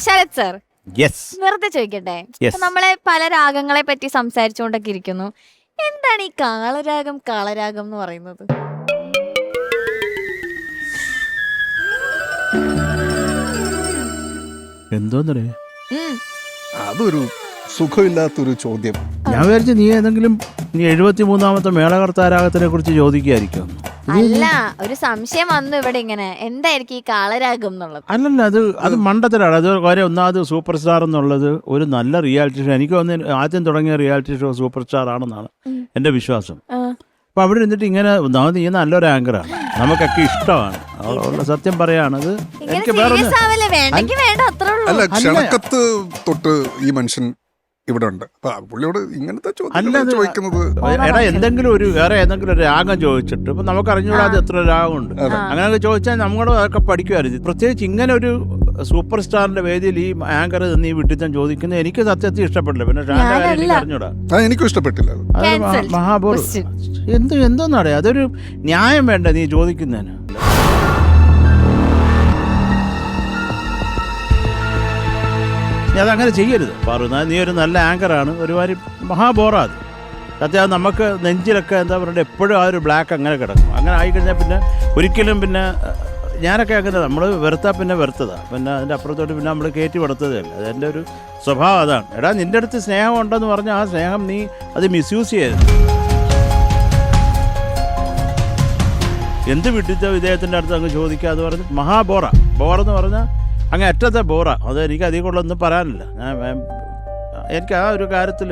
Sarath sir, yes വെറുതെ ചോദിക്കട്ടെ, ഇപ്പൊ നമ്മളെ പല രാഗങ്ങളെ പറ്റി സംസാരിച്ചുകൊണ്ടൊക്കെ ഇരിക്കുന്നു. എന്താണ് ഈ കാളരാഗം കാളരാഗം എന്ന് പറയുന്നത്? എന്തോന്നേ ഉം. അതൊരു സുഖമില്ലാത്തൊരു ചോദ്യം. ഞാൻ വിചാരിച്ചു നീ 73ാമത്തെ മേളകർത്താരാഗത്തിനെ കുറിച്ച് ചോദിക്കായിരിക്കും. അല്ല, ഒരു സംശയം വന്നു ഇവിടെ. ഇങ്ങനെ എന്തായിരിക്കും ഈ കാളരാഗം എന്നുള്ളത്? അല്ലല്ല, അത് മണ്ടത്തരാണ്. അത് കാര്യം ഒന്നാമത് സൂപ്പർ സ്റ്റാർ എന്നുള്ളത് ഒരു നല്ല റിയാലിറ്റി ഷോ. എനിക്ക് തോന്നുന്നു ആദ്യം തുടങ്ങിയ റിയാലിറ്റി ഷോ സൂപ്പർ സ്റ്റാർ ആണെന്നാണ് എൻ്റെ വിശ്വാസം. അപ്പൊ അവിടെ ഇരുന്നിട്ട് ഇങ്ങനെ നീ നല്ലൊരു ആങ്കറാണ്, നമുക്കൊക്കെ ഇഷ്ടമാണ്. സത്യം പറയാണത്. എനിക്ക് വേറെ അല്ല, ക്ഷണക്കത്ത് തൊട്ട് ഈ മനുഷ്യൻ ഇവിടെ ഉണ്ട്. അപ്പൊ പുള്ളിയോട് ഇങ്ങനത്തെ ചോദ്യം ചോദിക്കുന്നത്, എടാ എന്തെങ്കിലും ഒരു വേറെ ഏതെങ്കിലും ഒരു രാഗം ചോദിച്ചിട്ട് ഇപ്പൊ നമുക്ക് അറിഞ്ഞുകൂടാതെ എത്ര രാഗമുണ്ട്, അങ്ങനെയൊക്കെ ചോദിച്ചാൽ നമ്മളോട് അതൊക്കെ പഠിക്കുമായിരുന്നു. പ്രത്യേകിച്ച് ഇങ്ങനെ ഒരു സൂപ്പർ സ്റ്റാറിന്റെ വേദിയിൽ ഈ ആങ്കർ നീ വിട്ടിത്തം ചോദിക്കുന്നത് എനിക്ക് സത്യത്തിൽ ഇഷ്ടപ്പെട്ടില്ല. പിന്നെ എനിക്ക് അറിഞ്ഞൂടാ, എനിക്കും ഇഷ്ടപ്പെട്ടില്ല. മഹാബോർ എന്തോന്നാടേ, അതൊരു ന്യായം വേണ്ട നീ ചോദിക്കുന്നതിന്. അതങ്ങനെ ചെയ്യരുത് പറയുന്നത്. നീ ഒരു നല്ല ആങ്കറാണ്, ഒരുമാതിരി മഹാബോറാത് സത്യം. നമുക്ക് നെഞ്ചിലൊക്കെ എന്താ പറയുക, എപ്പോഴും ആ ഒരു ബ്ലാക്ക് അങ്ങനെ കിടക്കും. അങ്ങനെ ആയിക്കഴിഞ്ഞാൽ പിന്നെ ഒരിക്കലും പിന്നെ ഞാനൊക്കെ അങ്ങനെ നമ്മൾ വെറുത്താൽ പിന്നെ വെറുത്തതാണ്, പിന്നെ അതിൻ്റെ അപ്പുറത്തോട്ട് പിന്നെ നമ്മൾ കയറ്റി വെറുത്തതല്ല. അതെൻ്റെ ഒരു സ്വഭാവം അതാണ്. എടാ നിൻ്റെ അടുത്ത് സ്നേഹം ഉണ്ടെന്ന് പറഞ്ഞാൽ ആ സ്നേഹം നീ അത് മിസ്യൂസ് ചെയ്യരുത്. എന്ത് വിട്ടിട്ടോ ഇദ്ദേഹത്തിൻ്റെ അടുത്ത് അങ്ങ് ചോദിക്കുക എന്ന് പറഞ്ഞ് ബോറെന്ന് പറഞ്ഞാൽ അങ്ങ് അറ്റത്തെ ബോറാ. അത് എനിക്ക് അധികം കൊള്ളൊന്നും പറയാനില്ല. എനിക്ക് ആ ഒരു കാര്യത്തിൽ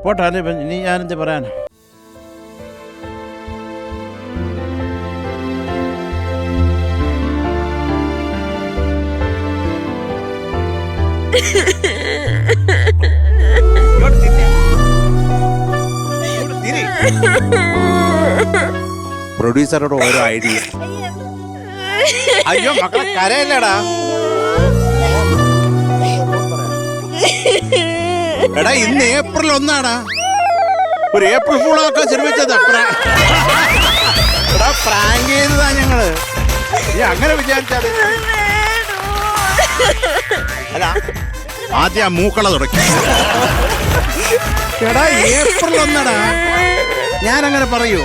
പോട്ടെ. അല്ലെ ഇനി ഞാനെന്ത് പറയാനാ. പ്രൊഡ്യൂസറോട് ഓരോ ഐഡിയ. അയ്യോ മക്കളെ കരയല്ലടാ. എടാ ഇന്ന് ഏപ്രിൽ 1 ഒരു ഏപ്രിൽ ഫൂളൊക്കെ ശ്രമിച്ചത്. എടാ പ്രാങ്ക് ചെയ്തതാ ഞങ്ങള്. നീ അങ്ങനെ വിചാരിച്ചാല് അല്ല ആദ്യം മൂക്കള തുടക്കി. എടാ ഏപ്രിൽ 1 ഞാനങ്ങനെ പറയൂ?